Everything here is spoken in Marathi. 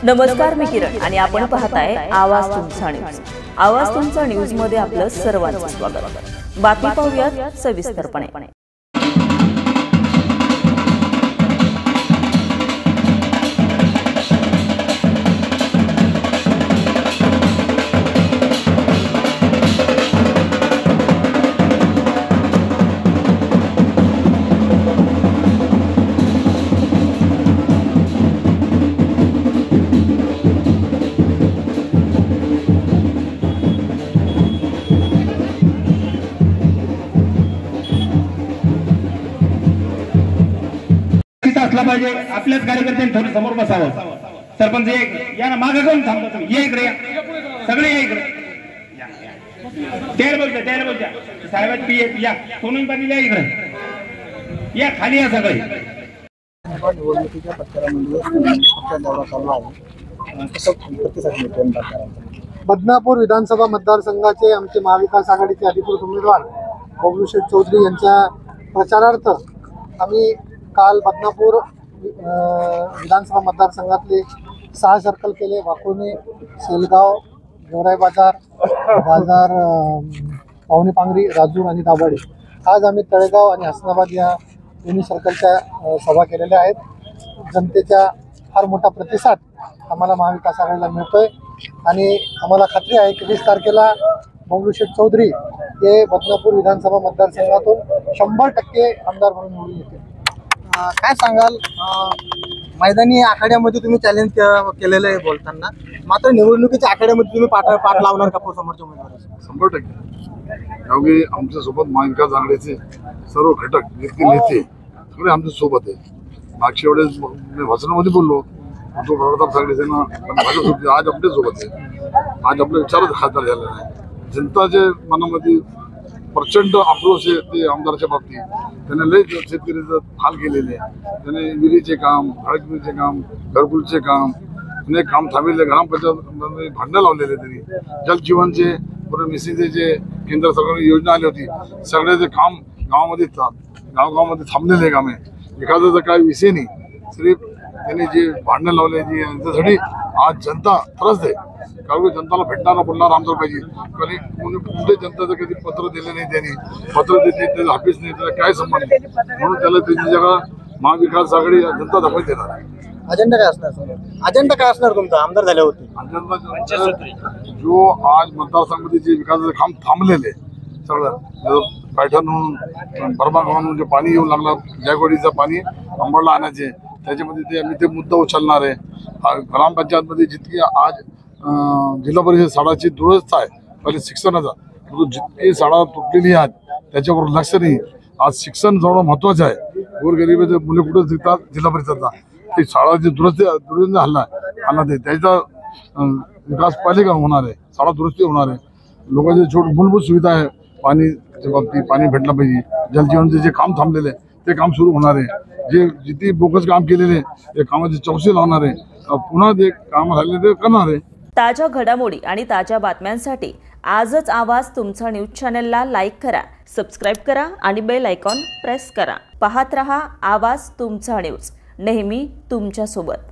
नमस्कार, मी किरण आणि आपण पाहताय आवाज तुमचा न्यूज. आवाज तुमचा न्यूज मध्ये आपलं सर्वांचं स्वागत. बातमी पाहूयात सविस्तरपणे. असला पाहिजे. आपल्याच कार्यकर्त्यांनी थोडं समोर बसावं. सरपंच या ना, मागे कोण थांबतो तुम्ही? या इकडे, या सगळे, या इकडे. त्याला बोलत्या साहेब पी या सोनून पाटील, या इकडे या, खाली या सगळे. निवडणुकीच्या बदनापूर विधानसभा मतदारसंघाचे आमचे महाविकास आघाडीचे अधिकृत उमेदवार बबलू शेठ चौधरी यांच्या प्रचारार्थ आम्ही काल बदनापूर विधानसभा मतदारसंघातले 6 सर्कल केले. वाकोनी, सेलगाव, गेवराई बाजार, पावणी पांगरी, राजूर आणि दाभाडे. आज आम्ही तळेगाव आणि हसनाबाद या दोन्ही सर्कलच्या सभा केलेल्या आहेत. जनतेचा फार मोठा प्रतिसाद आम्हाला महाविकास आघाडीला मिळतोय आणि आम्हाला खात्री आहे की 20 तारखेला बबलू शेठ चौधरी हे बदनापूर विधानसभा मतदारसंघातून 100% आमदार म्हणून निवडून येतील. काय सांगाल, मैदानी आखाड्यामध्ये तुम्ही चॅलेंज केलेलं आहे बोलताना, मात्र निवडणुकीच्या आखाड्यामध्ये तुम्ही पाठ लावणार का समोरच्या उमेदवाराला? 100%. कारण आमच्यासोबत महाविकास आघाडीचे सर्व घटक नेते सगळे आमच्या सोबत आहे. मागच्या वेळेस मी भाषणामध्ये बोललो, तो प्रताप सरदेसाईंना माझ्यासोबत, आज आपल्या सोबत आहे. आज आपल्या विचारच खासदार झालेला आहे. जनताच्या मनामध्ये प्रचंड आक्रोश आहे ते आमदाराच्या बाबतीत. त्याने लय शेतकऱ्याचं हाल केलेले आहे. त्याने विहिरीचे काम, खडकविहिरीचे काम, घरकुलचे काम, अनेक काम थांबलेले. ग्रामपंचायतमध्ये भांडणं लावलेले. त्यांनी जलजीवनचे, पुढे मिसिंगचे जे केंद्र सरकारने योजना आली होती, सगळ्याचे काम गावामध्ये गावगावामध्ये थांबलेले काम आहे. एखादा जर काही विषय नाही, सिर्फ त्यांनी जे भांडणं लावले जी यांच्यासाठी आज जनता त्रस्त आहे. कारण जनताला भेटणारा बोलणारा आमदार पाहिजे. कारण कोणत्या जनतेचं कधी पत्र दिलं नाही, त्यांनी पत्र देत नाही, त्याचा ऑफिस नाही, त्याला काय संबंध नाही. म्हणून त्याला त्याची जागा महाविकास आघाडी जनता दाखवून देणार. अजेंडा काय असणार तुमचा आमदार झाल्यावरती? अजेंडा जो आज मतदारसंघामध्ये जे विकासाचं काम थांबलेले सगळं, पैठणहून बर्मागावहून जे पाणी येऊन लागलं, जायकवाडीचं पाणी अंबडला आणायचे, त्याच्यामध्ये ते आम्ही ते मुद्दा उचलणार आहे. ग्रामपंचायतमध्ये जितकी आज जिल्हा परिषद शाळाची दुरवस्था आहे, पहिले शिक्षणाचा, जितकी शाळा तुटलेली आहेत त्याच्यावर लक्ष नाही. आज शिक्षण जवळ महत्वाचं आहे. गोरगरिबाचे मुले कुठे शिकतात जिल्हा परिषदला, ते शाळाची दुरुस्ती हल्ला ते त्याचा विकास पालिका होणार आहे, शाळा दुरुस्ती होणार आहे. लोकांचे छोट मूलभूत सुविधा आहे, पाणीच्या बाबतीत पाणी भेटलं पाहिजे. जलजीवनचे जे काम थांबलेले ते काम सुरू होणार आहे. जे जिथे बोगस काम केलेले ते कामाची चौकशी लावणार आहे. पुन्हा जे काम झाले ते करणार आहे. ताज्या घडामोडी आणि ताज्या बातम्यांसाठी आजच आवाज तुमचा न्यूज चॅनलला लाईक करा, सबस्क्राईब करा आणि बेल आयकॉन प्रेस करा. पाहत रहा आवाज तुमचा न्यूज, नेहमी तुमच्या सोबत.